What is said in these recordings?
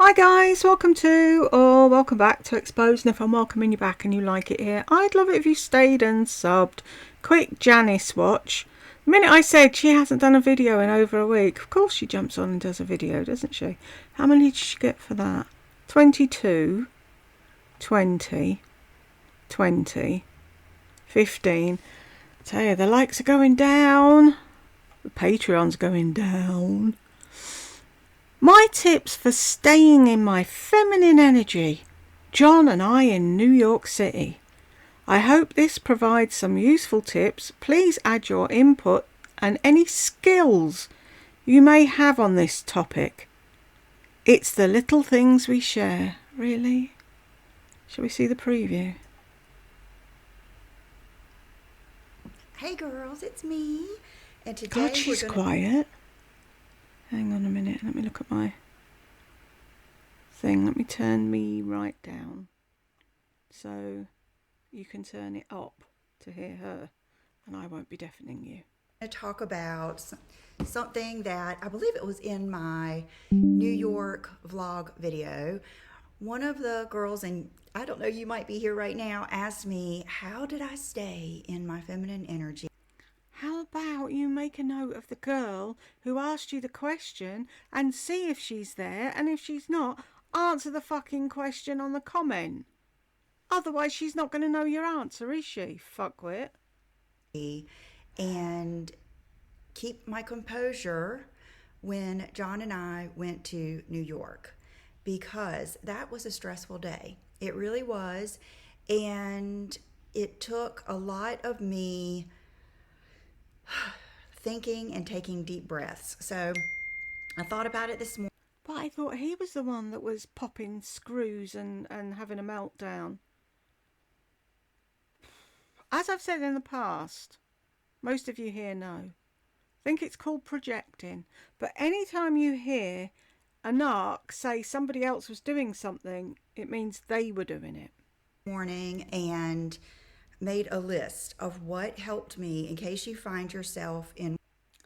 Hi guys, welcome back to Exposed, and if I'm welcoming you back and you like it here, I'd love it if you stayed and subbed. Quick Janice watch. The minute I said she hasn't done a video in over a week, of course she jumps on and does a video, doesn't she? How many did she get for that? 22, 20, 20, 15. I tell you, the likes are going down. The Patreon's going down. My tips for staying in my feminine energy. John and I in New York City. I hope this provides some useful tips. Please add your input and any skills you may have on this topic. It's the little things we share. Really? Shall we see the preview? Hey girls, it's me. And today God, she's quiet. Hang on a minute, let me look at my thing. Let me turn me right down so you can turn it up to hear her and I won't be deafening you. I'm going to talk about something that I believe it was in my New York vlog video. One of the girls, and I don't know, you might be here right now, asked me, how did I stay in my feminine energy? How about you make a note of the girl who asked you the question and see if she's there, and if she's not, answer the fucking question on the comment. Otherwise she's not going to know your answer, is she, fuckwit? And keep my composure when John and I went to New York, because that was a stressful day. It really was. And it took a lot of me thinking and taking deep breaths. So I thought about it this morning. But I thought he was the one that was popping screws and having a meltdown. As I've said in the past, most of you here know, I think it's called projecting. But anytime you hear a narc say somebody else was doing something, it means they were doing it. Morning, and made a list of what helped me in case you find yourself in.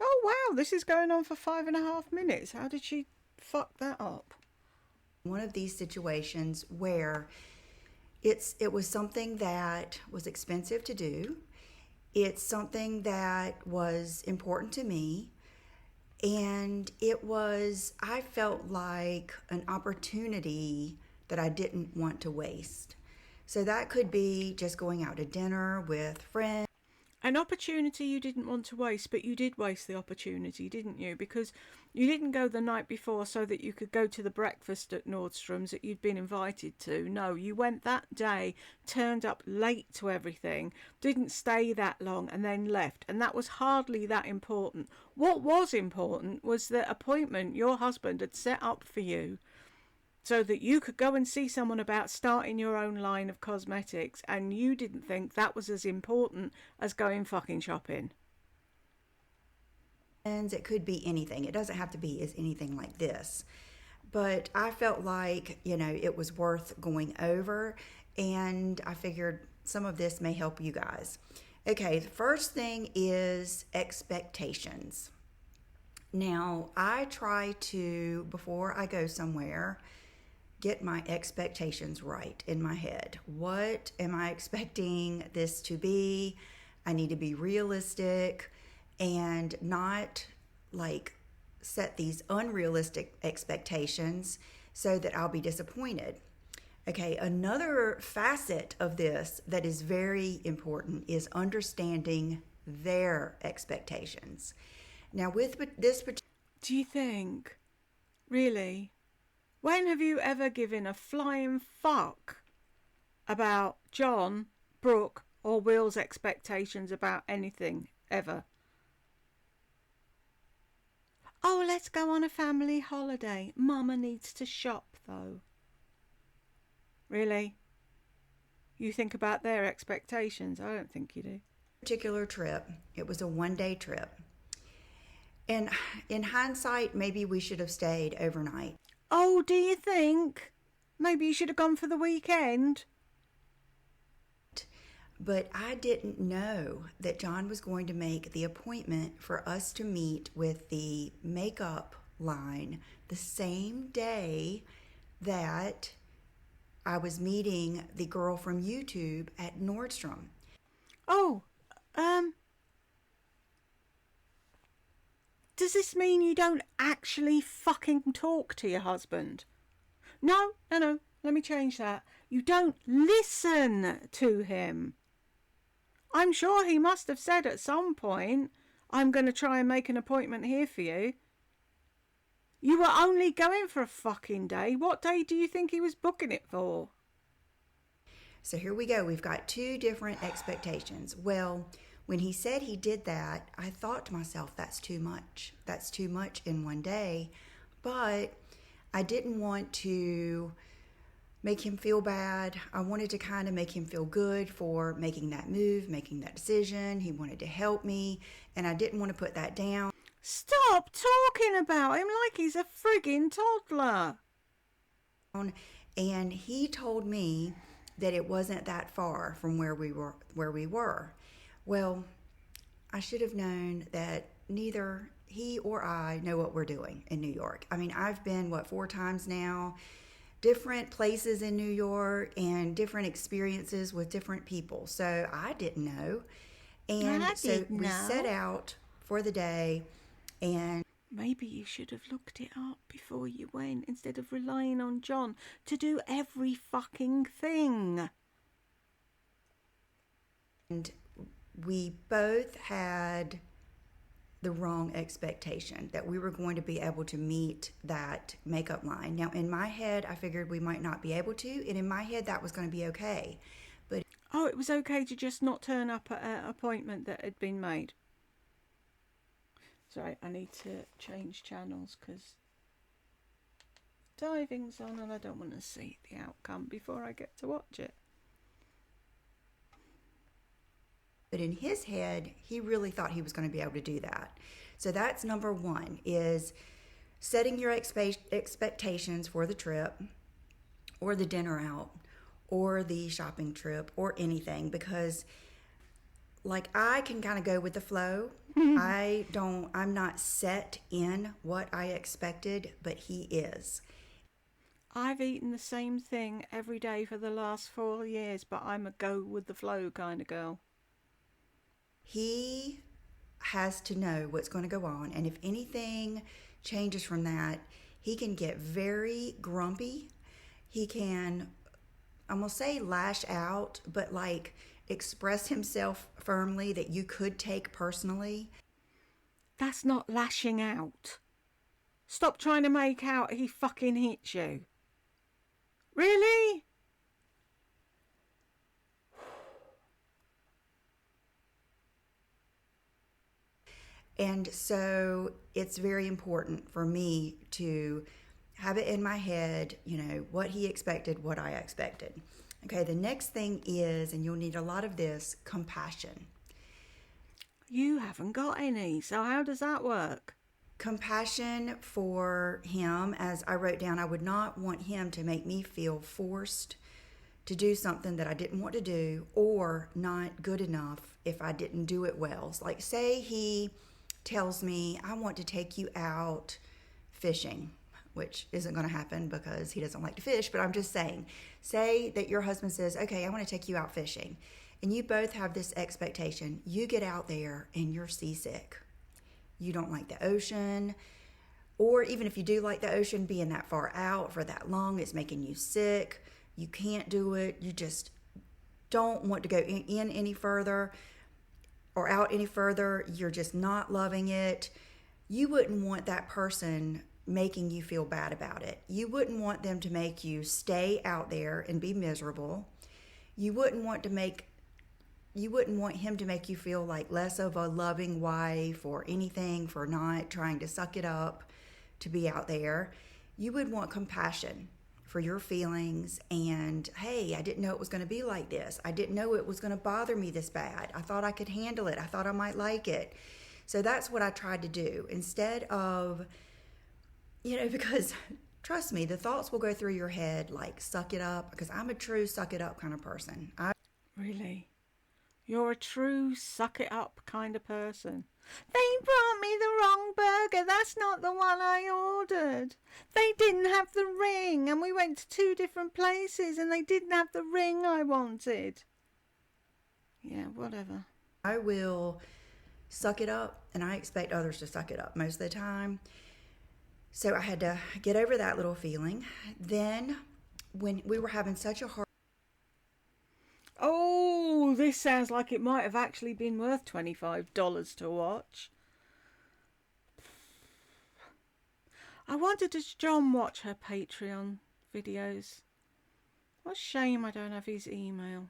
Oh wow, this is going on for 5.5 minutes. How did she fuck that up? One of these situations where it was something that was expensive to do. It's something that was important to me. And I felt like an opportunity that I didn't want to waste. So that could be just going out to dinner with friends. An opportunity you didn't want to waste, but you did waste the opportunity, didn't you? Because you didn't go the night before so that you could go to the breakfast at Nordstrom's that you'd been invited to. No, you went that day, turned up late to everything, didn't stay that long, and then left. And that was hardly that important. What was important was the appointment your husband had set up for you, so that you could go and see someone about starting your own line of cosmetics, and you didn't think that was as important as going fucking shopping. It could be anything. It doesn't have to be as anything like this. But I felt like, it was worth going over, and I figured some of this may help you guys. Okay, the first thing is expectations. Now, I try to, before I go somewhere, get my expectations right in my head. What am I expecting this to be? I need to be realistic and not set these unrealistic expectations so that I'll be disappointed. Okay, another facet of this that is very important is understanding their expectations. Now, with this particular... Do you think? Really? When have you ever given a flying fuck about John, Brooke, or Will's expectations about anything, ever? Oh, let's go on a family holiday. Mama needs to shop, though. Really? You think about their expectations? I don't think you do. Particular trip, it was a one-day trip. And in hindsight, maybe we should have stayed overnight. Oh, do you think? Maybe you should have gone for the weekend. But I didn't know that John was going to make the appointment for us to meet with the makeup line the same day that I was meeting the girl from YouTube at Nordstrom. Oh, does this mean you don't actually fucking talk to your husband? No. Let me change that. You don't listen to him. I'm sure he must have said at some point, I'm going to try and make an appointment here for you. You were only going for a fucking day. What day do you think he was booking it for? So here we go. We've got two different expectations. Well, when he said he did that, I thought to myself, that's too much. That's too much in one day. But I didn't want to make him feel bad. I wanted to kind of make him feel good for making that move, making that decision. He wanted to help me, and I didn't want to put that down. Stop talking about him like he's a friggin' toddler. And he told me that it wasn't that far from where we were. Well, I should have known that neither he or I know what we're doing in New York. I mean, I've been, 4 times now, different places in New York and different experiences with different people. So I didn't know. And so we set out for the day, and maybe you should have looked it up before you went instead of relying on John to do every fucking thing. And we both had the wrong expectation that we were going to be able to meet that makeup line. Now, in my head, I figured we might not be able to, and in my head, that was going to be okay. But it was okay to just not turn up at an appointment that had been made. Sorry, I need to change channels because diving's on and I don't want to see the outcome before I get to watch it. But in his head, he really thought he was going to be able to do that. So that's number one, is setting your expectations for the trip or the dinner out or the shopping trip or anything, because like I can kind of go with the flow. I'm not set in what I expected, but he is. I've eaten the same thing every day for the last 4 years, but I'm a go with the flow kind of girl. He has to know what's going to go on, and if anything changes from that, he can get very grumpy. He can, I'm going to say lash out, but like express himself firmly that you could take personally. That's not lashing out. Stop trying to make out he fucking hit you. Really? And so it's very important for me to have it in my head, what he expected, what I expected. Okay, the next thing is, and you'll need a lot of this, compassion. You haven't got any, so how does that work? Compassion for him, as I wrote down, I would not want him to make me feel forced to do something that I didn't want to do or not good enough if I didn't do it well. Like say he tells me, I want to take you out fishing, which isn't going to happen because he doesn't like to fish, but I'm just saying, say that your husband says, okay, I want to take you out fishing, and you both have this expectation. You get out there and you're seasick. You don't like the ocean, or even if you do like the ocean, being that far out for that long, it's making you sick. You can't do it. You just don't want to go in any further or out any further. You're just not loving it. You wouldn't want that person making you feel bad about it. You wouldn't want them to make you stay out there and be miserable. You wouldn't want him to make you feel like less of a loving wife or anything for not trying to suck it up to be out there. You would want compassion for your feelings and, hey, I didn't know it was going to be like this. I didn't know it was going to bother me this bad. I thought I could handle it. I thought I might like it. So that's what I tried to do instead of, because trust me, the thoughts will go through your head like suck it up, because I'm a true suck it up kind of person. Really? You're a true suck it up kind of person. They brought me the wrong burger. That's not the one I ordered. They didn't have the ring, and we went to 2 different places and they didn't have the ring I wanted. Yeah, whatever. I will suck it up, and I expect others to suck it up most of the time. So I had to get over that little feeling. Then, when we were having such a hard... Oh, this sounds like it might have actually been worth $25 to watch. I wonder, does John watch her Patreon videos? What a shame I don't have his email.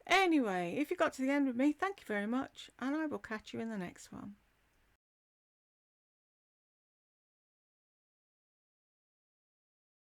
Anyway, if you got to the end with me, thank you very much, and I will catch you in the next one.